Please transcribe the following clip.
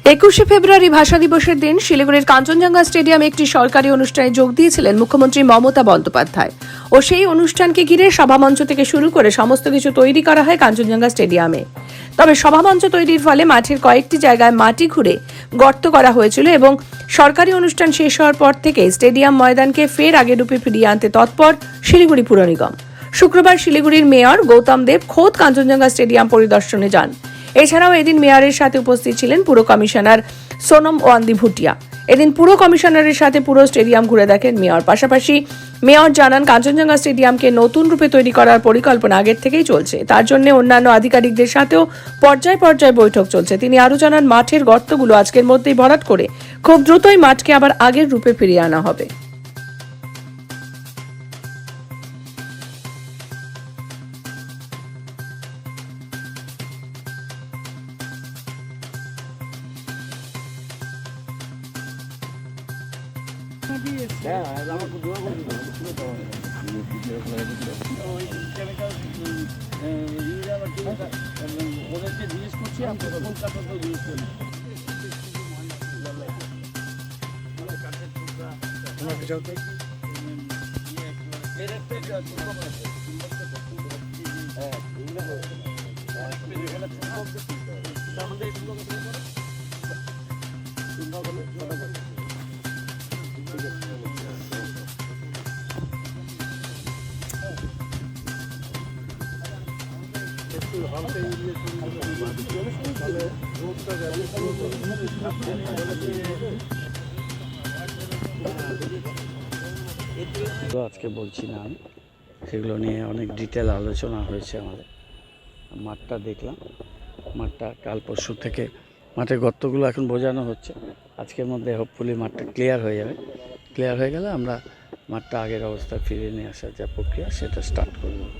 21শে ফেব্রুয়ারি ভাষা দিবসের দিন শিলিগুড়ির কাঞ্চনজঙ্ঘা স্টেডিয়ামে একটি সরকারি অনুষ্ঠানে যোগ দিয়েছিলেন মুখ্যমন্ত্রী মমতা বন্দ্যোপাধ্যায় ও সেই অনুষ্ঠানকে ঘিরে সভামঞ্চ থেকে শুরু করে সমস্ত কিছু তৈরি করা হয় কাঞ্চনজঙ্ঘা স্টেডিয়ামে। তবে সভামঞ্চ তৈরির ফলে মাঠের কয়েকটি জায়গায় মাটি ঘুরে গর্ত করা হয়েছিল এবং সরকারি অনুষ্ঠান শেষ হওয়ার পর থেকে স্টেডিয়াম ময়দানকে ফের আগের রূপে ফিরিয়ে আনতে তৎপর শিলিগুড়ি পুর নিগম। শুক্রবার শিলিগুড়ির মেয়র গৌতম দেব খোদ কাঞ্চনজঙ্ঘা স্টেডিয়াম পরিদর্শনে যান। এছাড়াও এদিন মেয়রের সাথে উপস্থিত ছিলেন পুর কমিশনার সোনম ওয়ান্দি ভুটিয়া। এদিন পুর কমিশনারের সাথে পুরো স্টেডিয়াম ঘুরে দেখেন মেয়র। পাশাপাশি মেয়র জানান কাঞ্চনজঙ্ঘা স্টেডিয়ামকে নতুন রূপে তৈরি করার পরিকল্পনা আগের থেকেই চলছে, তার জন্য অন্যান্য আধিকারিকদের সাথেও পর্যায়ে পর্যায়ে বৈঠক চলছে। তিনি আরও জানান মাঠের গর্তগুলো আজকের মধ্যেই ভরাট করে খুব দ্রুতই মাঠকে আবার আগের রূপে ফিরিয়ে আনা হবে। ওদেরকে জিজ্ঞেস করছি আমরা কলকাতাতে জিজ্ঞেস করি আজকে বলছি না আমি, সেগুলো নিয়ে অনেক ডিটেল আলোচনা হয়েছে আমাদের। মাঠটা দেখলাম, মাঠটা কাল পরশু থেকে মাঠের গর্তগুলো এখন বোঝানো হচ্ছে। আজকের মধ্যে হোপফুলি মাঠটা ক্লিয়ার হয়ে যাবে। ক্লিয়ার হয়ে গেলে আমরা মাঠটা আগের অবস্থায় ফিরিয়ে নিয়ে আসার যা প্রক্রিয়া সেটা স্টার্ট করব।